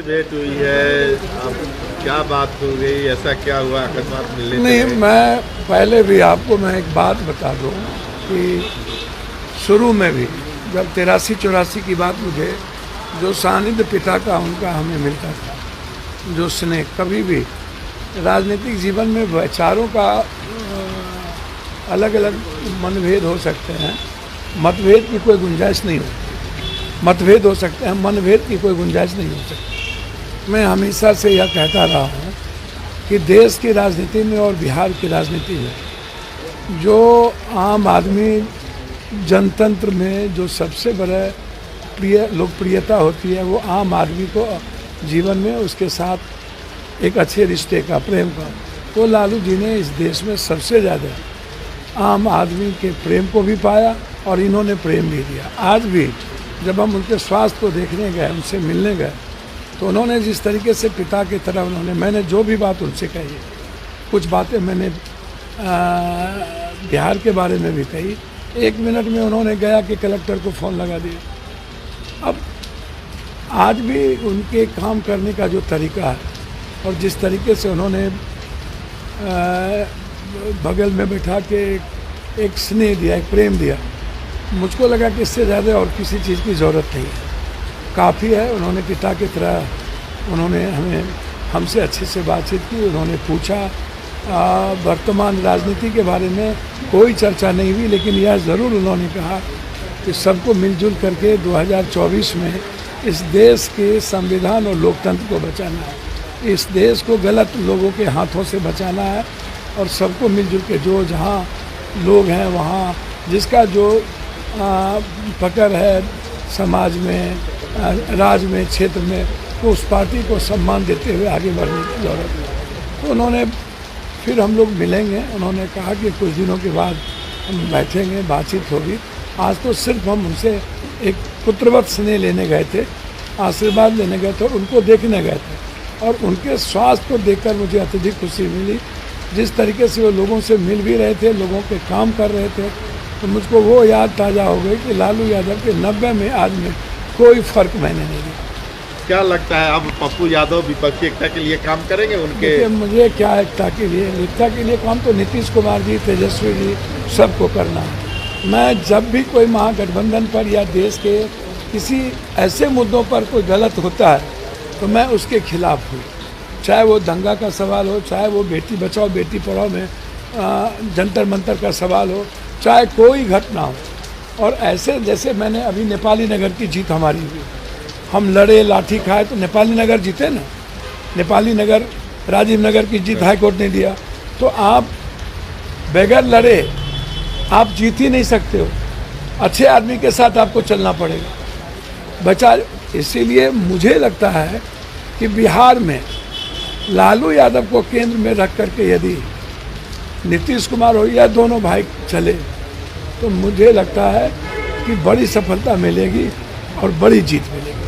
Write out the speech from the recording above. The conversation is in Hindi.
भेंट हुई है, अब क्या बात हो गई, ऐसा क्या हुआ अकस्मात मिलने नहीं, चले? मैं पहले भी आपको मैं एक बात बता दूं कि शुरू में भी जब 83-84 की बात मुझे जो सानिध्य पिता का उनका हमें मिलता था, जो स्नेह, कभी भी राजनीतिक जीवन में विचारों का अलग अलग मनभेद हो सकते हैं, मतभेद की कोई गुंजाइश नहीं होती। मतभेद हो सकते हैं, मनभेद की कोई गुंजाइश नहीं हो सकती। मैं हमेशा से यह कहता रहा हूँ कि देश की राजनीति में और बिहार की राजनीति में जो आम आदमी जनतंत्र में जो सबसे बड़ा लोकप्रियता होती है, वो आम आदमी को जीवन में उसके साथ एक अच्छे रिश्ते का, प्रेम का, तो लालू जी ने इस देश में सबसे ज़्यादा आम आदमी के प्रेम को भी पाया और इन्होंने प्रेम भी दिया। आज भी जब हम उनके स्वास्थ्य को देखने गए, उनसे मिलने गए, तो उन्होंने जिस तरीके से पिता की तरह मैंने जो भी बात उनसे कही, कुछ बातें मैंने बिहार के बारे में भी कही, 1 मिनट में उन्होंने गया कि कलेक्टर को फ़ोन लगा दिया। अब आज भी उनके काम करने का जो तरीका है और जिस तरीके से उन्होंने बगल में बैठा के एक स्नेह दिया, एक प्रेम दिया, मुझको लगा कि इससे ज़्यादा और किसी चीज़ की ज़रूरत नहीं है, काफ़ी है। उन्होंने पिता की तरह उन्होंने हमसे अच्छे से बातचीत की, उन्होंने पूछा। वर्तमान राजनीति के बारे में कोई चर्चा नहीं हुई, लेकिन यह ज़रूर उन्होंने कहा कि सबको मिलजुल करके 2024 में इस देश के संविधान और लोकतंत्र को बचाना है, इस देश को गलत लोगों के हाथों से बचाना है और सबको मिलजुल के, जो जहाँ लोग हैं वहाँ जिसका जो पकड़ है समाज में, राज्य में, क्षेत्र में, तो उस पार्टी को सम्मान देते हुए आगे बढ़ने की ज़रूरत है। तो उन्होंने फिर हम लोग मिलेंगे, उन्होंने कहा कि कुछ दिनों के बाद हम बैठेंगे, बातचीत होगी। आज तो सिर्फ हम उनसे एक पुत्रवत स्नेह लेने गए थे, आशीर्वाद लेने गए थे, उनको देखने गए थे और उनके स्वास्थ्य को देखकर मुझे अत्यधिक खुशी मिली। जिस तरीके से वो लोगों से मिल भी रहे थे, लोगों के काम कर रहे थे, तो मुझको वो याद ताज़ा हो गई कि लालू यादव के 90 में आज में कोई फ़र्क मैंने नहीं दिया। क्या लगता है अब पप्पू यादव विपक्षी एकता के लिए काम करेंगे? उनके मुझे क्या एकता के लिए काम तो नीतीश कुमार जी, तेजस्वी जी, सबको करना है। मैं जब भी कोई महागठबंधन पर या देश के किसी ऐसे मुद्दों पर कोई गलत होता है तो मैं उसके खिलाफ हूँ, चाहे वो दंगा का सवाल हो, चाहे वो बेटी बचाओ बेटी पढ़ाओ में जंतर मंतर का सवाल हो, चाहे कोई घटना हो। और ऐसे जैसे मैंने अभी नेपाली नगर की जीत हमारी हुई, हम लड़े, लाठी खाए, तो नेपाली नगर जीते ना। नेपाली नगर, राजीव नगर की जीत हाई कोर्ट ने दिया। तो आप बगैर लड़े आप जीत ही नहीं सकते हो, अच्छे आदमी के साथ आपको चलना पड़ेगा बचा। इसीलिए मुझे लगता है कि बिहार में लालू यादव को केंद्र में रख करके यदि नीतीश कुमार हो या दोनों भाई चले, तो मुझे लगता है कि बड़ी सफलता मिलेगी और बड़ी जीत मिलेगी।